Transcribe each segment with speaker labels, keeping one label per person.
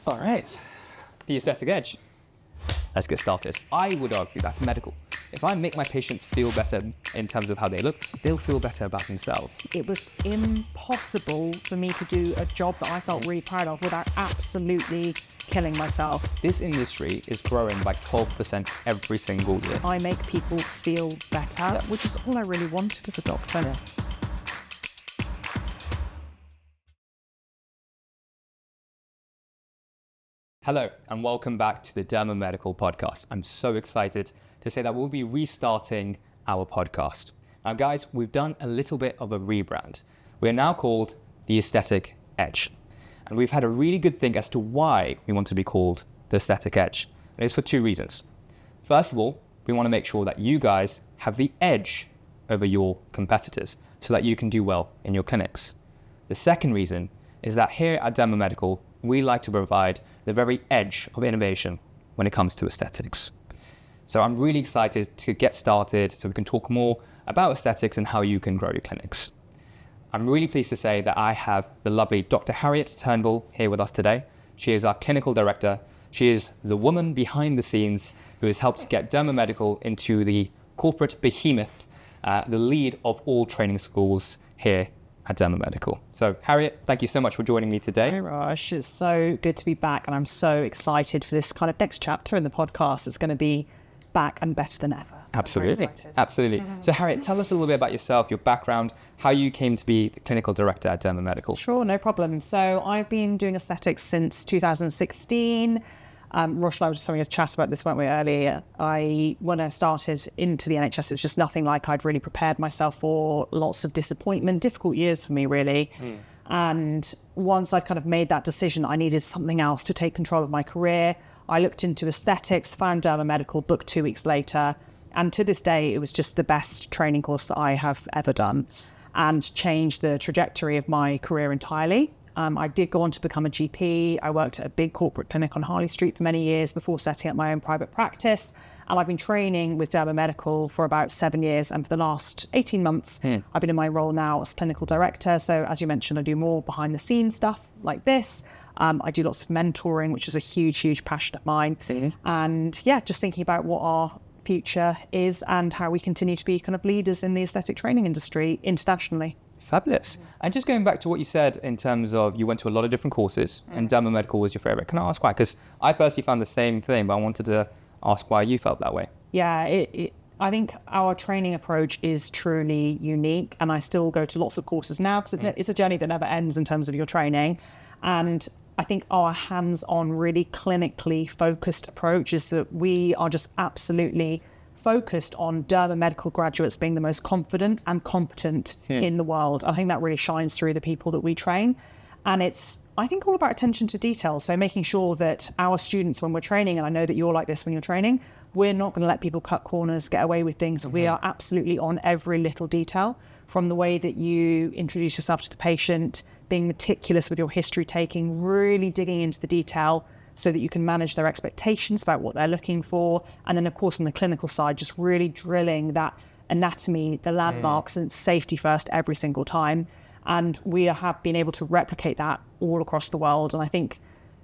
Speaker 1: All right, the aesthetic edge. Let's get started. I would argue that's medical. If I make my patients feel better in terms of how they look, they'll feel better about themselves.
Speaker 2: It was impossible for me to do a job that I felt really proud of without absolutely killing myself.
Speaker 1: This industry is growing by 12% every single year.
Speaker 2: I make people feel better, which is all I really wanted as a doctor.
Speaker 1: Yeah. Hello, and welcome back to the Derma Medical podcast. I'm so excited to say that we'll be restarting our podcast. Now, guys, we've done a little bit of a rebrand. We're now called the Aesthetic Edge. And we've had a really good think as to why we want to be called the Aesthetic Edge. And it's for two reasons. First of all, we want to make sure that you guys have the edge over your competitors so that you can do well in your clinics. The second reason is that here at Derma Medical, we like to provide the very edge of innovation when it comes to aesthetics. So I'm really excited to get started so we can talk more about aesthetics and how you can grow your clinics. I'm really pleased to say that I have the lovely Dr. Harriet Turnbull here with us today. She is our clinical director. She is the woman behind the scenes who has helped get Derma Medical into the corporate behemoth, the lead of all training schools here at Derma Medical. So Harriet, thank you so much for joining me today.
Speaker 2: Hi Rosh, it's so good to be back and I'm so excited for this kind of next chapter in the podcast. It's going to be back and better than ever.
Speaker 1: Absolutely, absolutely. So Harriet, tell us a little bit about yourself, your background, how you came to be the clinical director at Derma Medical.
Speaker 2: Sure, no problem. So I've been doing aesthetics since 2016. Rosh and I were just having a chat about this, weren't we, earlier? When I started into the NHS, it was just nothing like I'd really prepared myself for. Lots of disappointment, difficult years for me, really. And once I'd kind of made that decision, I needed something else to take control of my career. I looked into aesthetics, found Derma Medical, booked 2 weeks later. And to this day, it was just the best training course that I have ever done and changed the trajectory of my career entirely. I did go on to become a GP. I worked at a big corporate clinic on Harley Street for many years before setting up my own private practice. And I've been training with Derma Medical for about 7 years. And for the last 18 months, I've been in my role now as clinical director. So as you mentioned, I do more behind the scenes stuff like this. I do lots of mentoring, which is a huge, huge passion of mine. And yeah, just thinking about what our future is and how we continue to be kind of leaders in the aesthetic training industry internationally.
Speaker 1: Fabulous. And just going back to what you said in terms of you went to a lot of different courses and Derma Medical was your favorite. Can I ask why? Because I personally found the same thing, but I wanted to ask why you felt that way.
Speaker 2: Yeah, I think our training approach is truly unique and I still go to lots of courses now because it's a journey that never ends in terms of your training. And I think our hands-on, really clinically focused approach is that we are just absolutely focused on Derma Medical graduates being the most confident and competent in the world. I think that really shines through the people that we train. And it's, I think, all about attention to detail. So making sure that our students, when we're training, and I know that you're like this when you're training, we're not going to let people cut corners, get away with things. We are absolutely on every little detail, from the way that you introduce yourself to the patient, being meticulous with your history taking, really digging into the detail so that you can manage their expectations about what they're looking for. And then, of course, on the clinical side, just really drilling that anatomy, the landmarks, and safety first every single time. And we have been able to replicate that all across the world. And I think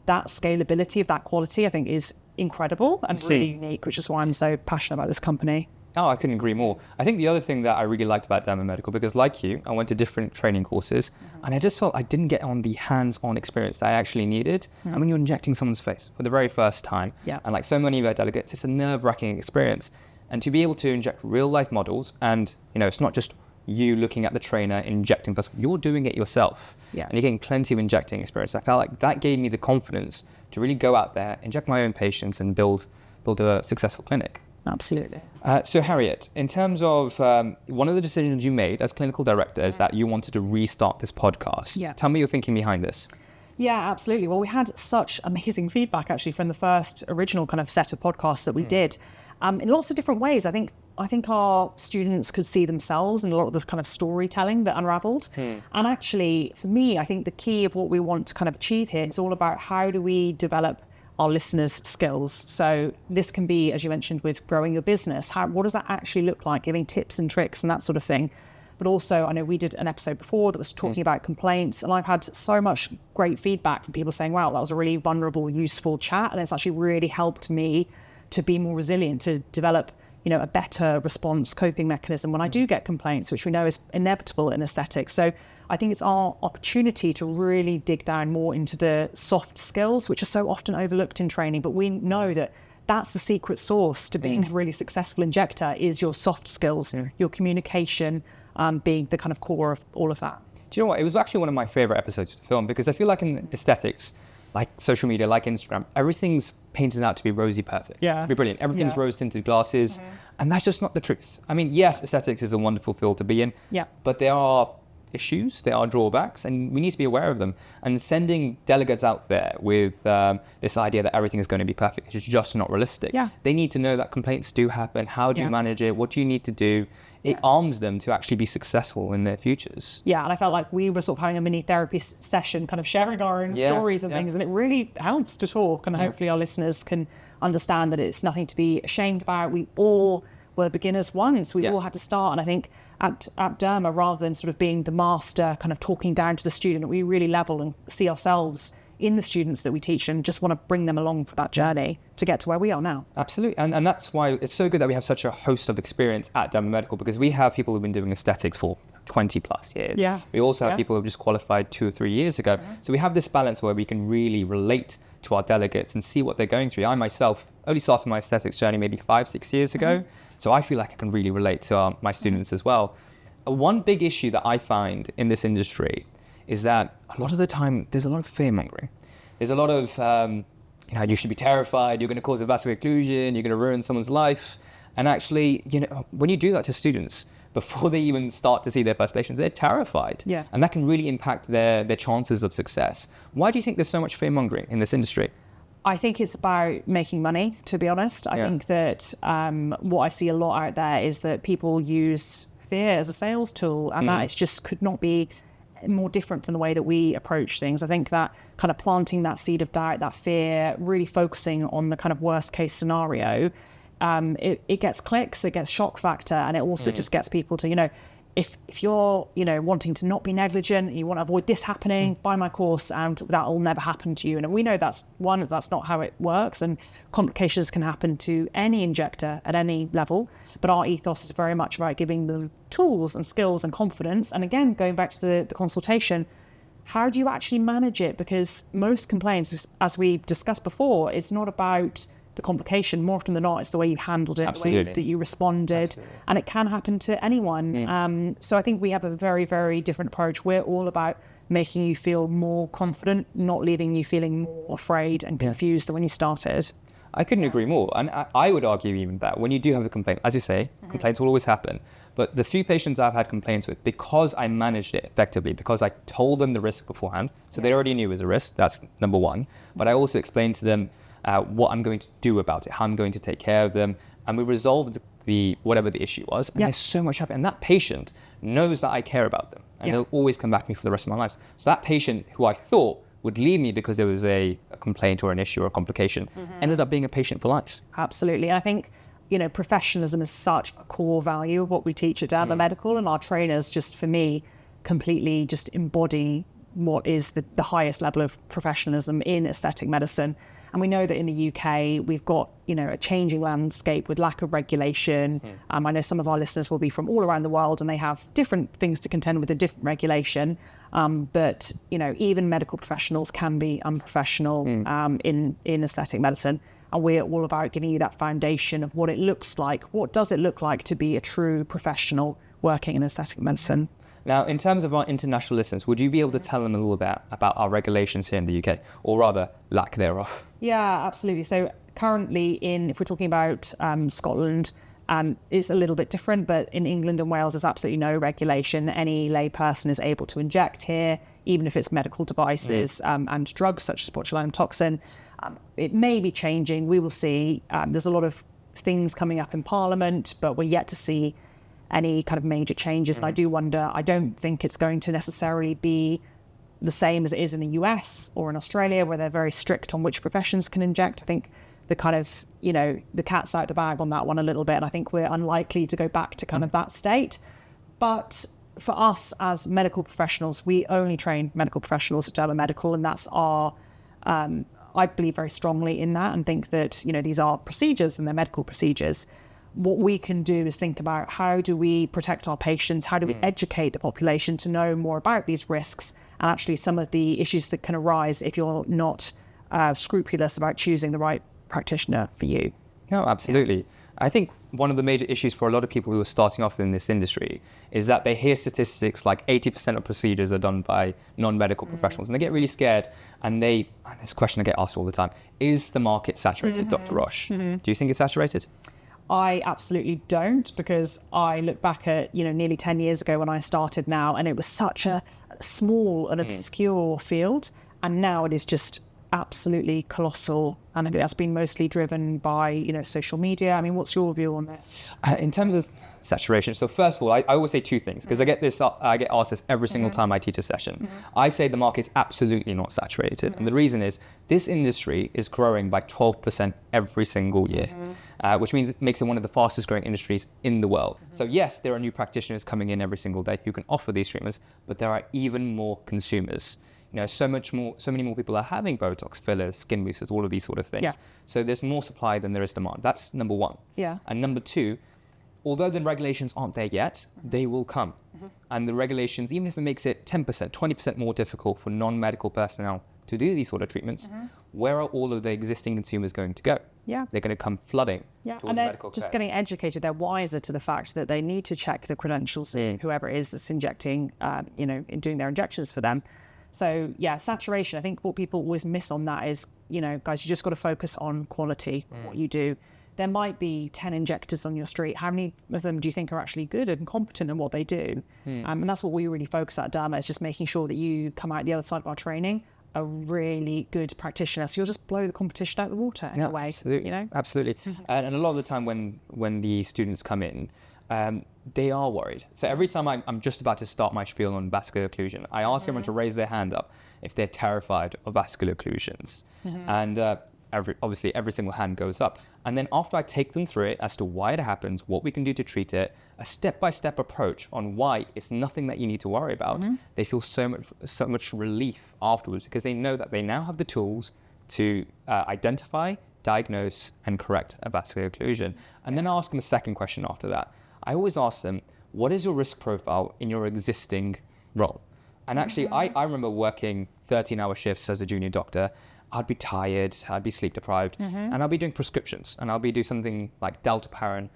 Speaker 2: that scalability of that quality, I think, is incredible and really unique, which is why I'm so passionate about this company.
Speaker 1: Oh, I couldn't agree more. I think the other thing that I really liked about Derma Medical, because like you, I went to different training courses and I just felt I didn't get on the hands-on experience that I actually needed. And when you're injecting someone's face for the very first time, and like so many of our delegates, it's a nerve-wracking experience. And to be able to inject real-life models and, you know, it's not just you looking at the trainer injecting first, you're doing it yourself. And you're getting plenty of injecting experience. I felt like that gave me the confidence to really go out there, inject my own patients and build a successful clinic.
Speaker 2: Absolutely.
Speaker 1: So Harriet, in terms of one of the decisions you made as clinical director is that you wanted to restart this podcast. Tell me your thinking behind this.
Speaker 2: Yeah, absolutely. Well, we had such amazing feedback actually from the first original kind of set of podcasts that we did in lots of different ways. I think our students could see themselves in a lot of the kind of storytelling that unraveled. And actually, for me, I think the key of what we want to kind of achieve here is all about how do we develop our listeners' skills. So this can be, as you mentioned, with growing your business. What does that actually look like? Giving tips and tricks and that sort of thing. but also I know we did an episode before that was talking about complaints, and I've had so much great feedback from people saying, wow, that was a really vulnerable, useful chat, and it's actually really helped me to be more resilient, to develop a better response coping mechanism when I do get complaints, which we know is inevitable in aesthetics. So I think it's our opportunity to really dig down more into the soft skills, which are so often overlooked in training, but we know that that's the secret sauce to being a really successful injector is your soft skills, your communication being the kind of core of all of that.
Speaker 1: Do you know what? It was actually one of my favorite episodes to film, because I feel like in aesthetics, like social media, like Instagram, everything's painted out to be rosy perfect, to be brilliant. Everything's rose-tinted glasses, and that's just not the truth. I mean, yes, aesthetics is a wonderful field to be in, but there are issues, there are drawbacks, and we need to be aware of them. And sending delegates out there with this idea that everything is going to be perfect is just not realistic. They need to know that complaints do happen. How do you manage it? What do you need to do? It arms them to actually be successful in their futures.
Speaker 2: Yeah, and I felt like we were sort of having a mini therapy session, kind of sharing our own stories and things, and it really helps to talk, and hopefully our listeners can understand that it's nothing to be ashamed about. We all were beginners once. We all had to start, and I think at Derma, rather than sort of being the master, kind of talking down to the student, we really level and see ourselves in the students that we teach and just want to bring them along for that journey to get to where we are now.
Speaker 1: Absolutely. And that's why it's so good that we have such a host of experience at Derma Medical, because we have people who've been doing aesthetics for 20 plus years. We also have people who've just qualified 2 or 3 years ago. So we have this balance where we can really relate to our delegates and see what they're going through. I myself only started my aesthetics journey maybe 5-6 years ago. So I feel like I can really relate to my students as well. One big issue that I find in this industry is that a lot of the time there's a lot of fear mongering. There's a lot of, you should be terrified, you're going to cause a vascular occlusion, you're going to ruin someone's life. And actually, when you do that to students, before they even start to see their first patients, they're terrified. And that can really impact their chances of success. Why do you think there's so much fear mongering in this industry?
Speaker 2: I think it's about making money, to be honest. I think that what I see a lot out there is that people use fear as a sales tool, and that it just could not be more different from the way that we approach things. I think that kind of planting that seed of doubt, that fear, really focusing on the kind of worst case scenario, it gets clicks, it gets shock factor, and it also just gets people to, if you're, wanting to not be negligent, you want to avoid this happening, buy my course and that will never happen to you. And we know that's not how it works, and complications can happen to any injector at any level. But our ethos is very much about giving them tools and skills and confidence. And again, going back to the consultation, how do you actually manage it? Because most complaints, as we discussed before, it's not about the complication. More often than not, it's the way you handled it, the way that you responded, and it can happen to anyone. So I think we have a very, very different approach. We're all about making you feel more confident, not leaving you feeling more afraid and confused than when you started.
Speaker 1: I couldn't agree more. And I would argue even that when you do have a complaint, as you say, complaints will always happen. But the few patients I've had complaints with, because I managed it effectively, because I told them the risk beforehand, so they already knew it was a risk, that's number one. But I also explained to them what I'm going to do about it, how I'm going to take care of them. And we resolved whatever the issue was. And they're so much happier. And that patient knows that I care about them. And they'll always come back to me for the rest of my life. So that patient who I thought would leave me because there was a complaint or an issue or a complication ended up being a patient for life.
Speaker 2: Absolutely. I think, professionalism is such a core value of what we teach at Derma Medical, and our trainers, just for me, completely just embody what is the highest level of professionalism in aesthetic medicine. And we know that in the UK, we've got, a changing landscape with lack of regulation. I know some of our listeners will be from all around the world, and they have different things to contend with, a different regulation. But, even medical professionals can be unprofessional in aesthetic medicine. And we're all about giving you that foundation of what it looks like. What does it look like to be a true professional working in aesthetic medicine?
Speaker 1: Now, in terms of our international listeners, would you be able to tell them a little bit about our regulations here in the UK, or rather, lack thereof? Yeah,
Speaker 2: absolutely. So currently if we're talking about Scotland, it's a little bit different, but in England and Wales, there's absolutely no regulation. Any layperson is able to inject here, even if it's medical devices and drugs such as botulinum toxin. It may be changing. We will see. There's a lot of things coming up in Parliament, but we're yet to see any kind of major changes. And I do wonder, I don't think it's going to necessarily be the same as it is in the US or in Australia, where they're very strict on which professions can inject. I think the kind of, the cat's out the bag on that one a little bit. And I think we're unlikely to go back to kind of that state. But for us as medical professionals, we only train medical professionals at Derma Medical, and that's our, I believe very strongly in that and think that, these are procedures and they're medical procedures. What we can do is think about how do we protect our patients, how do we educate the population to know more about these risks and actually some of the issues that can arise if you're not scrupulous about choosing the right practitioner for you.
Speaker 1: No, absolutely. I think one of the major issues for a lot of people who are starting off in this industry is that they hear statistics like 80% of procedures are done by non-medical professionals, and they get really scared. And this question I get asked all the time: is the market saturated, Dr. Rosh? Do you think it's saturated?
Speaker 2: I absolutely don't, because I look back at, nearly 10 years ago when I started now, and it was such a small and obscure field. And now it is just absolutely colossal. And I think that's been mostly driven by, social media. I mean, what's your view on this?
Speaker 1: In terms of saturation, so first of all, I always say two things, because I get asked this every single time I teach a session. I say the market is absolutely not saturated. And the reason is this industry is growing by 12% every single year, which means it makes it one of the fastest growing industries in the world. So yes, there are new practitioners coming in every single day who can offer these treatments, but there are even more consumers. So many more people are having Botox, fillers, skin boosters, all of these sort of things.
Speaker 2: Yeah.
Speaker 1: So there's more supply than there is demand. That's number one.
Speaker 2: Yeah.
Speaker 1: And number two, although the regulations aren't there yet, they will come. And the regulations, even if it makes it 10%, 20% more difficult for non-medical personnel to do these sort of treatments, where are all of the existing consumers going to go?
Speaker 2: Yeah.
Speaker 1: They're going to come flooding towards
Speaker 2: and they're
Speaker 1: medical
Speaker 2: just
Speaker 1: care.
Speaker 2: getting educated. They're wiser to the fact that they need to check the credentials of whoever it is that's injecting, in doing their injections for them. So yeah, saturation. I think what people always miss on that is, guys, you just got to focus on quality, what you do. There might be 10 injectors on your street. How many of them do you think are actually good and competent in what they do? And that's what we really focus at Derma, is just making sure that you come out the other side of our training a really good practitioner. So you'll just blow the competition out of the water in a way.
Speaker 1: Absolutely. Absolutely. And a lot of the time when the students come in, they are worried. So every time I'm just about to start my spiel on vascular occlusion, I ask everyone to raise their hand up if they're terrified of vascular occlusions. And obviously every single hand goes up. And then after I take them through it as to why it happens, what we can do to treat it, a step-by-step approach on why it's nothing that you need to worry about, they feel so much relief afterwards, because they know that they now have the tools to identify, diagnose, and correct a vascular occlusion. And then I ask them a second question after that. I always ask them, what is your risk profile in your existing role? And actually, I remember working 13-hour shifts as a junior doctor. I'd be tired, I'd be sleep deprived, and I'll be doing prescriptions, and I'll be doing something like dalteparin,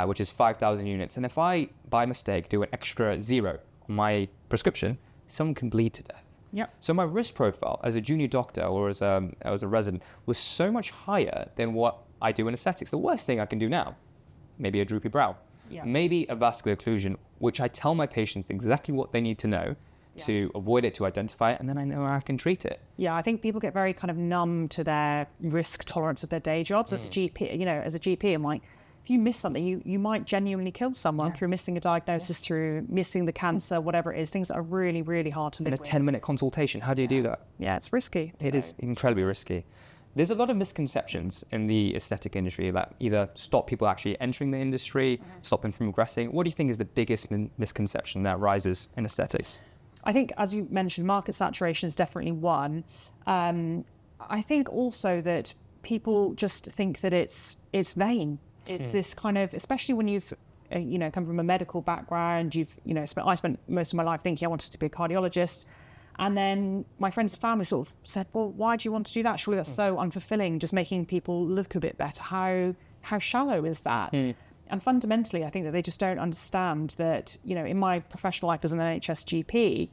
Speaker 1: which is 5,000 units. And if I, by mistake, do an extra 0 on my prescription, someone can bleed to death.
Speaker 2: Yep.
Speaker 1: So my risk profile as a junior doctor or as a resident was so much higher than what I do in aesthetics. The worst thing I can do now, maybe a droopy brow, maybe a vascular occlusion, which I tell my patients exactly what they need to know to avoid it, to identify it, and then I know I can treat it.
Speaker 2: Yeah, I think people get very kind of numb to their risk tolerance of their day jobs. As a GP, I'm like, if you miss something, you might genuinely kill someone through missing a diagnosis, through missing the cancer, whatever it is. Things that are really, really hard to live with.
Speaker 1: In a 10-minute consultation, how do you do that?
Speaker 2: Yeah, it's risky.
Speaker 1: It is incredibly risky. There's a lot of misconceptions in the aesthetic industry that either stop people actually entering the industry, stop them from progressing. What do you think is the biggest misconception that rises in aesthetics?
Speaker 2: I think, as you mentioned, market saturation is definitely one. I think also that people just think that it's vain. It's this kind of, especially when you've come from a medical background. I spent most of my life thinking I wanted to be a cardiologist, and then my friends and family sort of said, "Well, why do you want to do that? Surely that's so unfulfilling. Just making people look a bit better. How shallow is that?" And fundamentally, I think that they just don't understand that, in my professional life as an NHS GP,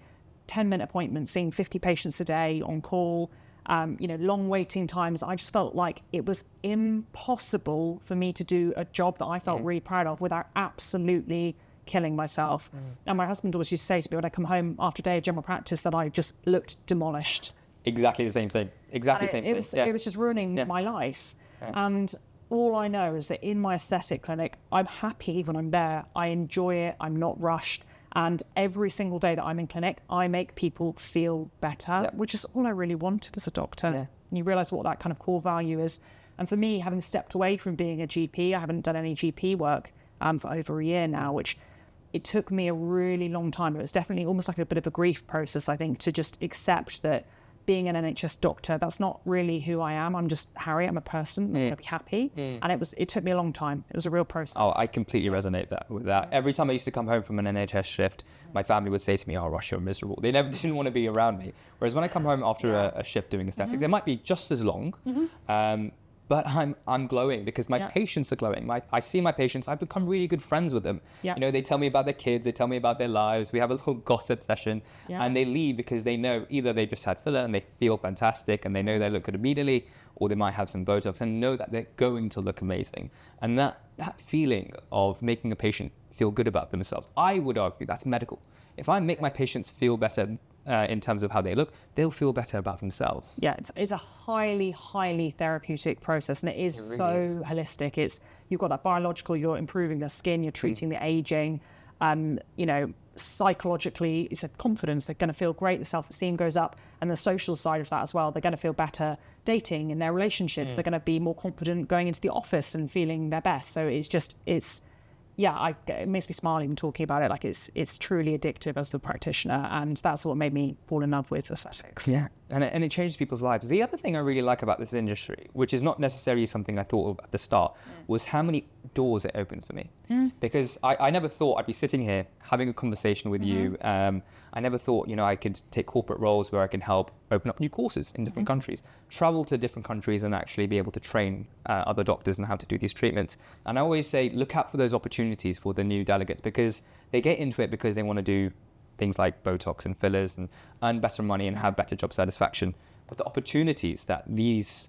Speaker 2: 10-minute appointments, seeing 50 patients a day on call, long waiting times. I just felt like it was impossible for me to do a job that I felt really proud of without absolutely killing myself. And my husband always used to say to me when I come home after a day of general practice that I just looked demolished.
Speaker 1: Exactly the same thing.
Speaker 2: It was just ruining my life. And all I know is that in my aesthetic clinic, I'm happy when I'm there. I enjoy it. I'm not rushed. And every single day that I'm in clinic, I make people feel better, which is all I really wanted as a doctor. And you realise what that kind of core value is. And for me, having stepped away from being a GP, I haven't done any GP work for over a year now, which it took me a really long time. It was definitely almost like a bit of a grief process, I think, to just accept that being an NHS doctor, that's not really who I am. I'm just Harriet. I'm a person. I'm going to be happy. And it took me a long time. It was a real process.
Speaker 1: Oh, I completely resonate with that. Every time I used to come home from an NHS shift, my family would say to me, "Oh, Rosh, you're miserable." They didn't want to be around me. Whereas when I come home after a shift doing aesthetics, it might be just as long, but I'm glowing because my patients are glowing. I see my patients. I've become really good friends with them.
Speaker 2: Yeah.
Speaker 1: You know, they tell me about their kids. They tell me about their lives. We have a little gossip session, and they leave because they know either they just had filler and they feel fantastic and they know they look good immediately, or they might have some Botox and know that they're going to look amazing. And that feeling of making a patient feel good about themselves, I would argue that's medical. If I make my patients feel better in terms of how they look, they'll feel better about themselves.
Speaker 2: Yeah, it's a highly, highly therapeutic process, and it is so holistic. You've got that biological, you're improving the skin, you're treating the aging, you know, psychologically, you said confidence, they're going to feel great, the self-esteem goes up, and the social side of that as well, they're going to feel better dating in their relationships, they're going to be more confident going into the office and feeling their best. So it makes me smile even talking about it. Like it's truly addictive as the practitioner, and that's what made me fall in love with aesthetics.
Speaker 1: Yeah, and it changes people's lives. The other thing I really like about this industry, which is not necessarily something I thought of at the start, was how many doors it opens for me. Because I never thought I'd be sitting here having a conversation with you. I never thought, you know, I could take corporate roles where I can help open up new courses in different countries, travel to different countries and actually be able to train other doctors on how to do these treatments. And I always say, look out for those opportunities for the new delegates, because they get into it because they want to do things like Botox and fillers and earn better money and have better job satisfaction. But the opportunities that these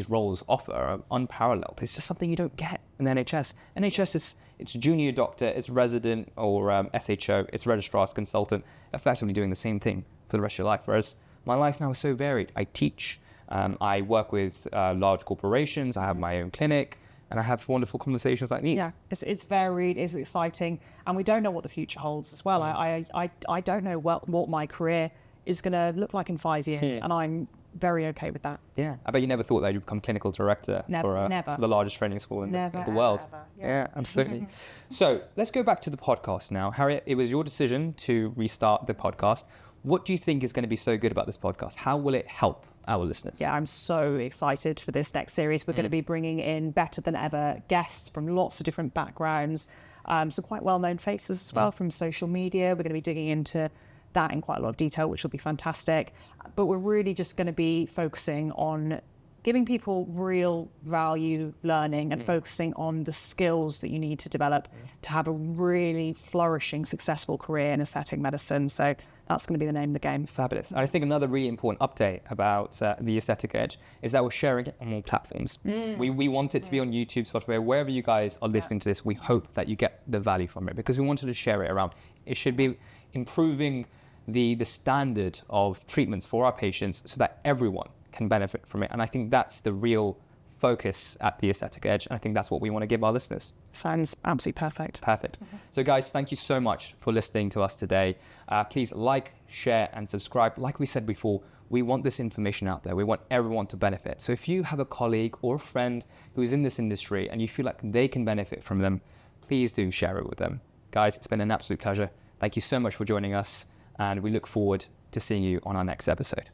Speaker 1: roles offer are unparalleled. It's just something you don't get in the NHS. NHS it's junior doctor, it's resident or SHO, it's registrar's consultant, effectively doing the same thing for the rest of your life. Whereas my life now is so varied. I teach, I work with large corporations, I have my own clinic, and I have wonderful conversations like these.
Speaker 2: Yeah, it's varied, it's exciting, and we don't know what the future holds as well. I don't know what my career is going to look like in 5 years, and I'm very okay with that.
Speaker 1: Yeah, I bet you never thought that you'd become clinical director for the largest training school in the world.
Speaker 2: Ever.
Speaker 1: Yeah, absolutely. So let's go back to the podcast now. Harriet, it was your decision to restart the podcast. What do you think is going to be so good about this podcast? How will it help our listeners?
Speaker 2: Yeah, I'm so excited for this next series. We're going to be bringing in better than ever guests from lots of different backgrounds, some quite well-known faces as well from social media. We're going to be digging into that in quite a lot of detail, which will be fantastic. But we're really just going to be focusing on giving people real value learning and focusing on the skills that you need to develop to have a really flourishing, successful career in aesthetic medicine. So that's going to be the name of the game.
Speaker 1: Fabulous. And I think another really important update about the Aesthetic Edge is that we're sharing it on all platforms. We want it to be on YouTube, Spotify, wherever you guys are listening to this. We hope that you get the value from it because we wanted to share it around. It should be improving the standard of treatments for our patients so that everyone can benefit from it. And I think that's the real focus at the Aesthetic Edge. And I think that's what we want to give our listeners.
Speaker 2: Sounds absolutely perfect.
Speaker 1: Perfect. So guys, thank you so much for listening to us today. Please like, share and subscribe. Like we said before, we want this information out there. We want everyone to benefit. So if you have a colleague or a friend who's in this industry and you feel like they can benefit from them, please do share it with them. Guys, it's been an absolute pleasure. Thank you so much for joining us. And we look forward to seeing you on our next episode.